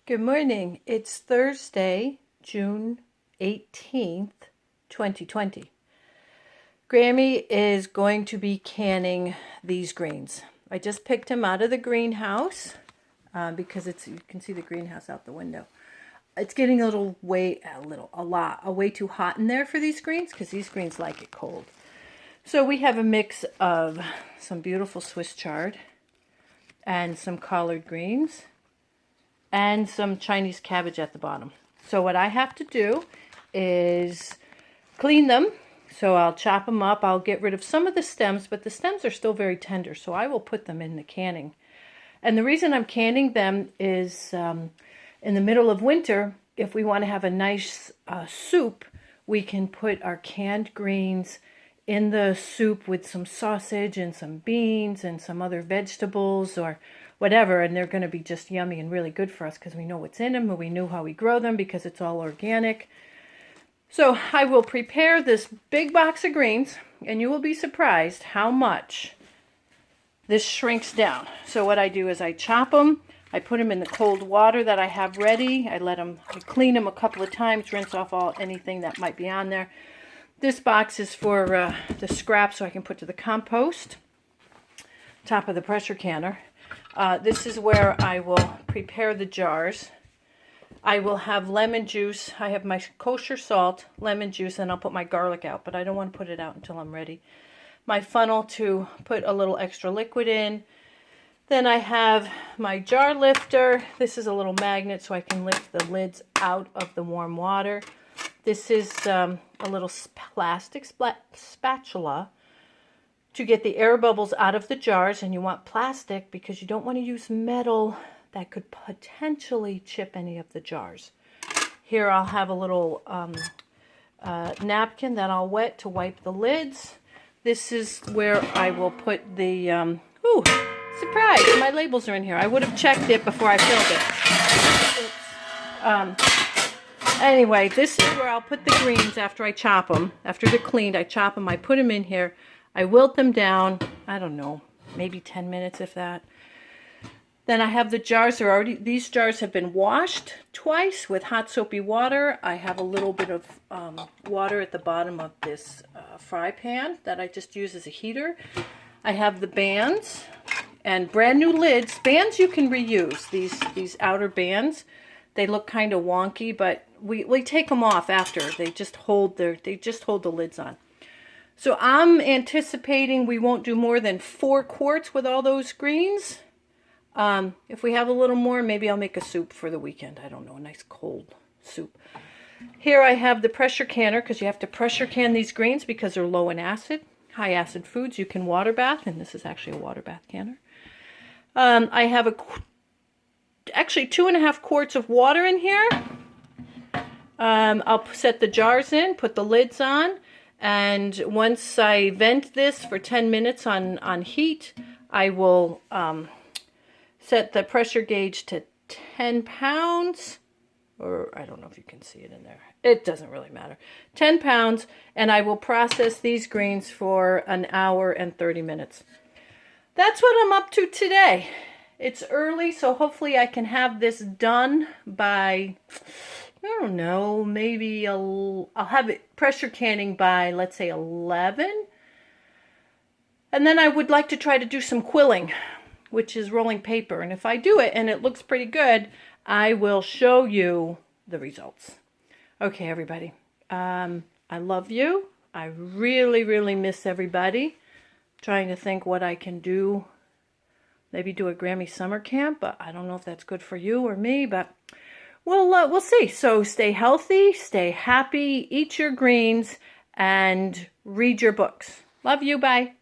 Good morning. It's Thursday, June 18th, 2020. Grammy is going to be canning these greens. I just picked them out of the greenhouse because you can see the greenhouse out the window. It's getting way too hot in there for these greens because these greens like it cold. So we have a mix of some beautiful Swiss chard and some collard greens and some Chinese cabbage at the bottom. So what I have to do is clean them. So I'll chop them up. I'll get rid of some of the stems, but the stems are still very tender, so I will put them in the canning. And the reason I'm canning them is in the middle of winter, if we want to have a nice soup, we can put our canned greens in the soup with some sausage and some beans and some other vegetables or whatever, and they're going to be just yummy and really good for us because we know what's in them and we know how we grow them because it's all organic. So I will prepare this big box of greens, and you will be surprised how much this shrinks down. So what I do is I chop them, I put them in the cold water that I have ready, I clean them a couple of times, rinse off anything that might be on there. This box is for the scraps so I can put to the compost, top of the pressure canner. This is where I will prepare the jars. I will have lemon juice. I have my kosher salt, lemon juice, and I'll put my garlic out, but I don't want to put it out until I'm ready. My funnel to put a little extra liquid in. Then I have my jar lifter. This is a little magnet so I can lift the lids out of the warm water. This is a little plastic spatula to get the air bubbles out of the jars, and you want plastic because you don't want to use metal that could potentially chip any of the jars. Here I'll have a little napkin that I'll wet to wipe the lids. This is where I will put the, surprise, my labels are in here. I would have checked it before I filled it. Anyway, this is where I'll put the greens after I chop them. After they're cleaned, I chop them, I put them in here. I wilt them down, I don't know, maybe 10 minutes if that. Then I have the jars. These jars have been washed twice with hot soapy water. I have a little bit of water at the bottom of this fry pan that I just use as a heater. I have the bands and brand new lids. Bands you can reuse, these outer bands. They look kind of wonky, but we take them off after. They just hold the lids on. So I'm anticipating we won't do more than 4 quarts with all those greens. If we have a little more, maybe I'll make a soup for the weekend. I don't know, a nice cold soup. Here I have the pressure canner because you have to pressure can these greens because they're low in acid. High acid foods you can water bath, and this is actually a water bath canner. I have actually 2.5 quarts of water in here. I'll set the jars in, put the lids on. And once I vent this for 10 minutes on heat, I will set the pressure gauge to 10 pounds, or I don't know if you can see it in there. It doesn't really matter. 10 pounds, and I will process these greens for 1 hour and 30 minutes. That's what I'm up to today. It's early, so hopefully I can have this done by, I don't know, maybe I'll have it pressure canning by, let's say, 11. And then I would like to try to do some quilling, which is rolling paper. And if I do it and it looks pretty good, I will show you the results. Okay, everybody. I love you. I really, really miss everybody. Trying to think what I can do. Maybe do a Grammy summer camp, but I don't know if that's good for you or me, but we'll see. So stay healthy, stay happy, eat your greens, and read your books. Love you. Bye.